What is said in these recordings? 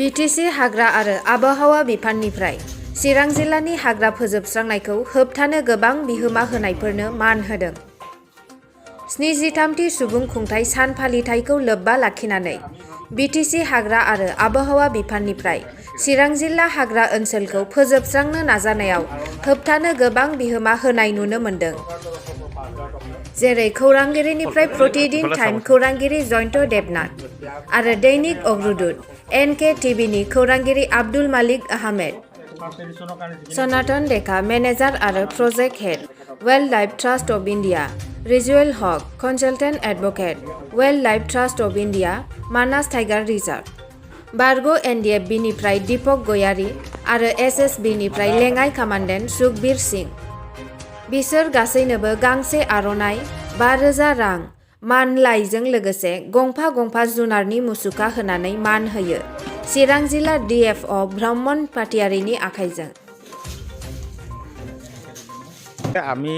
BTC हाग्रा आरो आबहावा बिफाननिफ्राय चिरां जिल्लानि हाग्रा फोजोबस्रांनायखौ होबथानो गोबां बिहोमा होनायफोरनो मान होदों। 73थि सुबुं खुंथाइ सान फालिथायखौ लोब्बा लाखिनानै बिटिसि हाग्रा आरो आबहावा बिफाननिफ्राय चिरां जिल्ला हाग्रा ओनसोलखौ फोजोबस्रांनो नाजानायाव होबथानो गोबां बिहोमा होनाय नुनो मोन्दों। जेरै खौरांगिरिनिफ्राय प्रतिदिन टाइम खौरांगिरि जयन्त देबनाथ आरो दैनिक अग्रदूत NK टिभिनि खौरांगिरि आब्दुल मालिक आहमेद, सनातन डेका मेनेजार आरो project head, wildlife trust of India, Rijuel Haque, consultant advocate, wildlife trust of India, Manas tiger reserve, बारग' NDFB-निफ्राय दीपक गयारी आरो SSB-निफ्राय लेङाइ कामान्डेन्ट सुखबीर सिंह। बिसोर गासैनोबो गांसे आर'नाइ, 5,000 रां मानलाइजों लोगोसे गंफा गंफा जुनारनि मुसुखा होनानै मान होयो चिरां जिल्ला DFO ब्रह्मन पाटियारिनि आखाइजों। আমি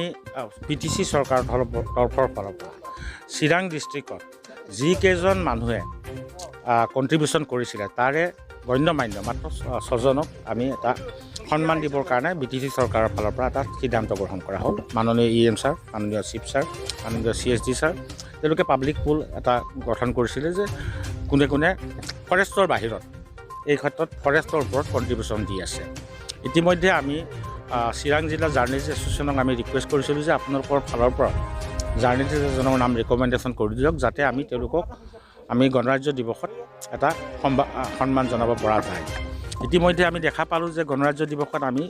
পিটিচি চৰকাৰৰ তৰফৰ ফালৰ পৰা চিৰাং ডিষ্ট্ৰিক্টত যিকেইজন মানুহে কণ্ট্ৰিবিউশ্যন কৰিছিলে তাৰে গণ্যমান্য মাত্ৰ 6জনক আমি এটা সন্মান দিবৰ কাৰণে বিটিচি চৰকাৰৰ ফালৰ পৰা এটা সিদ্ধান্ত গ্ৰহণ কৰা হ'ল। মাননীয় EM ছাৰ, মাননীয় চিফ ছাৰ, মাননীয় CSD ছাৰ, তেওঁলোকে পাব্লিক পুল এটা গঠন কৰিছিলে যে কোনে কোনে ফৰেষ্টৰ বাহিৰত এই ক্ষেত্ৰত ফৰেষ্টৰ ওপৰত কণ্ট্ৰিবিউশ্যন দি আছে। ইতিমধ্যে আমি চিৰাং জিলা জাৰ্নেলিষ্ট এছ'চিয়েশ্যনক আমি ৰিকুৱেষ্ট কৰিছিলোঁ যে আপোনালোকৰ ফালৰ পৰা জাৰ্নেলিষ্ট এজনৰ নাম ৰিকমেণ্ডেশ্যন কৰি দিয়ক, যাতে আমি তেওঁলোকক আমি গণৰাজ্য দিৱসত এটা সন্মান জনাব পৰা যায়। ইতিমধ্যে আমি দেখা পালোঁ যে গণৰাজ্য দিৱসত আমি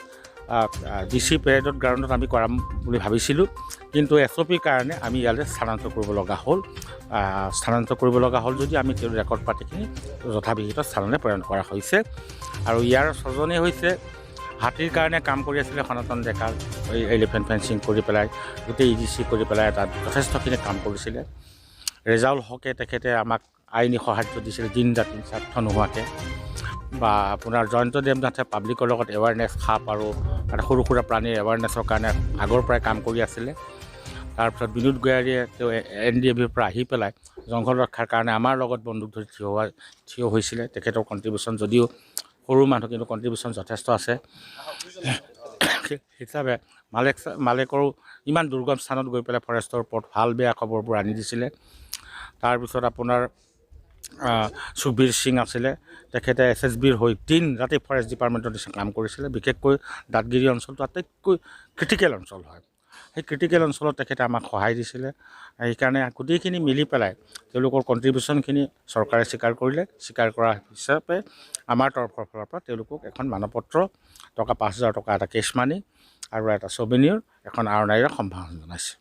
DC পেৰেডত গ্ৰাউণ্ডত আমি কৰাম বুলি ভাবিছিলোঁ, কিন্তু SOPৰ কাৰণে আমি ইয়ালৈ স্থানান্তৰ কৰিব লগা হ'ল যদি আমি তেওঁৰ ৰেকৰ্ড পাতিখিনি যথাবিহিত স্থানলৈ প্ৰেৰণ কৰা হৈছে। আৰু ইয়াৰ 6জনেই হৈছে হাতীৰ কাৰণে কাম কৰি আছিলে সনাতন ডেকা, এলিফেণ্ট ফেঞ্চিং কৰি পেলাই গোটেই EDC কৰি পেলাই তাত যথেষ্টখিনি কাম কৰিছিলে। ৰেজাউল হকে তেখেতে আমাক আইনী সাহাৰ্য দিছিলে দিন ৰাতি স্বাৰ্থ নোহোৱাকৈ। বা আপোনাৰ জয়ন্ত দেৱনাথে পাব্লিকৰ লগত এৱাৰনেছ সাপ আৰু সৰু সুৰা প্ৰাণীৰ এৱাৰনেছৰ কাৰণে আগৰ পৰাই কাম কৰি আছিলে। তাৰপিছত বিনোদ গয়াৰীয়ে তেওঁ NDFBৰ পৰা আহি পেলাই জংঘল ৰক্ষাৰ কাৰণে আমাৰ লগত বন্দুক ধৰি থিয় হৈছিলে। তেখেতৰ কণ্ট্ৰিবিউশ্যন যদিও সৰু মানুহ, কিন্তু কণ্ট্ৰিবিউশ্যন যথেষ্ট আছে। হিচাপে মালেকৰো ইমান দুৰ্গম স্থানত গৈ পেলাই ফৰেষ্টৰ ওপৰত ভাল বেয়া খবৰবোৰ আনি দিছিলে। তাৰপিছত আপোনাৰ সুখবীৰ সিং আছিলে, তেখেতে SSBৰ হৈ দিন ৰাতি ফৰেষ্ট ডিপাৰ্টমেণ্টত কাম কৰিছিলে। বিশেষকৈ দাঁতগিৰি অঞ্চলটো আটাইতকৈ ক্ৰিটিকেল অঞ্চল হয়। সেই ক্ৰিটিকেল অঞ্চলত তেখেতে আমাক সহায় দিছিলে। সেইকাৰণে গোটেইখিনি মিলি পেলাই তেওঁলোকৰ কণ্ট্ৰিবিউশ্যনখিনি চৰকাৰে স্বীকাৰ কৰিলে। স্বীকাৰ কৰা হিচাপে আমাৰ তৰফৰ ফালৰ পৰা তেওঁলোকক এখন মানপত্ৰ, টকা 5,000 টকা এটা কেছ মানি আৰু এটা ছবেনিয়ৰ এখন আৰনাইৰে সম্ভাষণ জনাইছে।